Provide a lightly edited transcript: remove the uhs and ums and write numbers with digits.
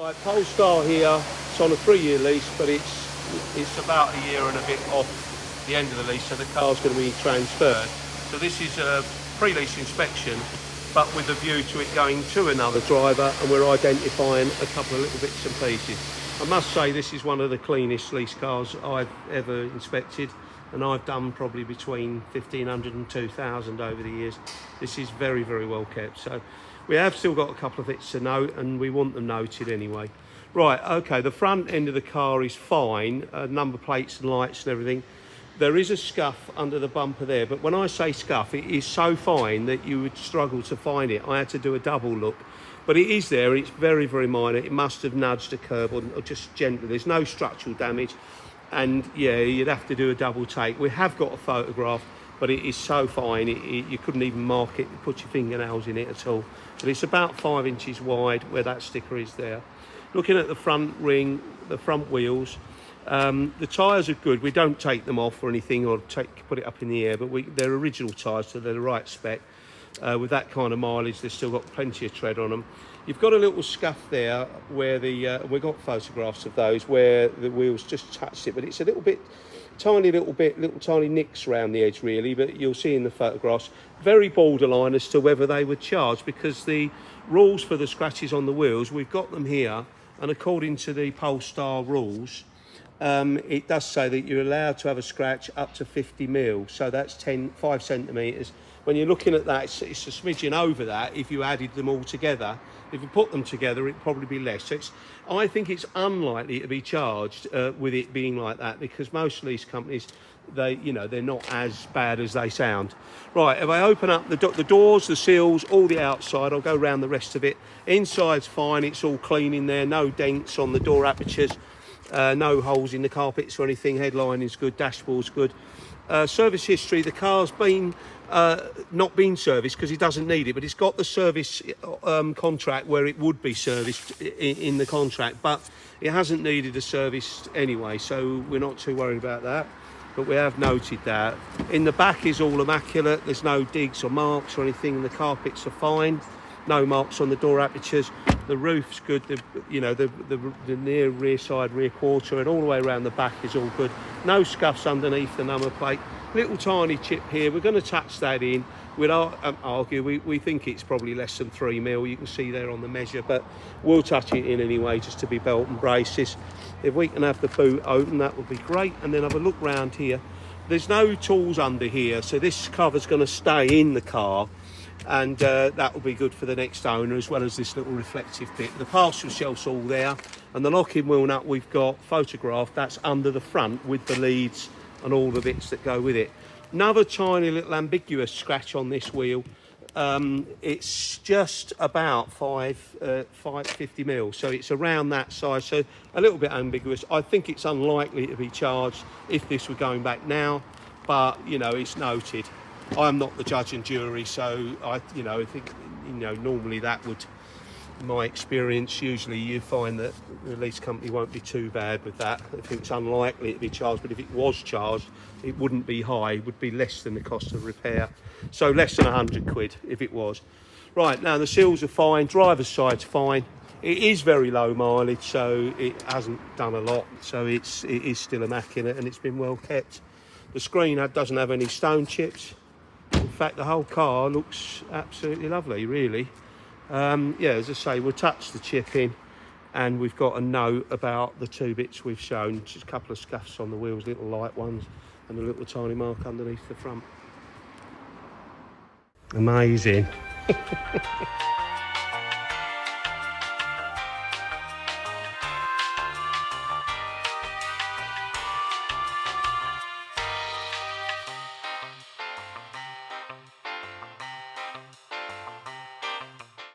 Right, Polestar here. It's on a 3-year lease, but it's about a year and a bit off the end of the lease, so the car's going to be transferred. So this is a pre-lease inspection, but with a view to it going to another driver, and we're identifying a couple of little bits and pieces. I must say this is one of the cleanest lease cars I've ever inspected, and I've done probably between 1,500 and 2,000 over the years. This is very, very well kept. So we have still got a couple of bits to note, and we want them noted anyway. Right, okay, the front end of the car is fine, number plates and lights and everything. There is a scuff under the bumper there, but when I say scuff, it is so fine that you would struggle to find it. I had to do a double look, but it is there. It's very, very minor. It must have nudged a curb or just gently. There's no structural damage, and yeah, you'd have to do a double take. We have got a photograph, but it is so fine, you couldn't even mark it, put your fingernails in it at all. But it's about 5 inches wide where that sticker is there. Looking at the front ring, the front wheels, the tyres are good. We don't take them off or anything, or put it up in the air, but they're original tyres, so they're the right spec. With that kind of mileage, they've still got plenty of tread on them. You've got a little scuff there where we've got photographs of those where the wheels just touched it, but it's a little tiny nicks around the edge really, but you'll see in the photographs, very borderline as to whether they were charged, because the rules for the scratches on the wheels, we've got them here, and according to the Polestar rules, it does say that you're allowed to have a scratch up to 50 mil, so that's 5 centimetres. When you're looking at that, it's a smidgen over that if you added them all together. If you put them together, it'd probably be less. So I think it's unlikely to be charged with it being like that, because most lease companies, they're not as bad as they sound. Right, if I open up the doors, the seals, all the outside, I'll go around the rest of it. Inside's fine, it's all clean in there, no dents on the door apertures, no holes in the carpets or anything. Headline is good, dashboard's good. Service history, the car's been not been serviced because it doesn't need it, but it's got the service contract where it would be serviced in the contract, but it hasn't needed a service anyway, so we're not too worried about that. But we have noted that. In the back is all immaculate, there's no digs or marks or anything, the carpets are fine, no marks on the door apertures, the roof's good, the near rear side, rear quarter, and all the way around the back is all good. No scuffs underneath the number plate. Little tiny chip here, we're going to touch that in. We'd argue, we think it's probably less than 3 mil, you can see there on the measure, but we'll touch it in anyway, just to be belt and braces. If we can have the boot open, that would be great. And then have a look round here. There's no tools under here, so this cover's going to stay in the car, and that will be good for the next owner, as well as this little reflective bit. The parcel shelf's all there, and the locking wheel nut we've got photographed, that's under the front with the leads and all the bits that go with it. Another tiny little ambiguous scratch on this wheel. It's just about 50 mil, so it's around that size, so a little bit ambiguous. I think it's unlikely to be charged if this were going back now, but it's noted. I'm not the judge and jury, so I think normally that would, in my experience, usually you find that the lease company won't be too bad with that. I think it's unlikely to be charged, but if it was charged, it wouldn't be high, it would be less than the cost of repair. So less than 100 quid if it was. Right, now the seals are fine, driver's side's fine. It is very low mileage, so it hasn't done a lot, so it is still immaculate, and it's been well kept. The screen doesn't have any stone chips. In fact, the whole car looks absolutely lovely, really. Yeah, as I say, we'll touch the chip in, and we've got a note about the 2 bits we've shown. Just a couple of scuffs on the wheels, little light ones, and a little tiny mark underneath the front. Amazing.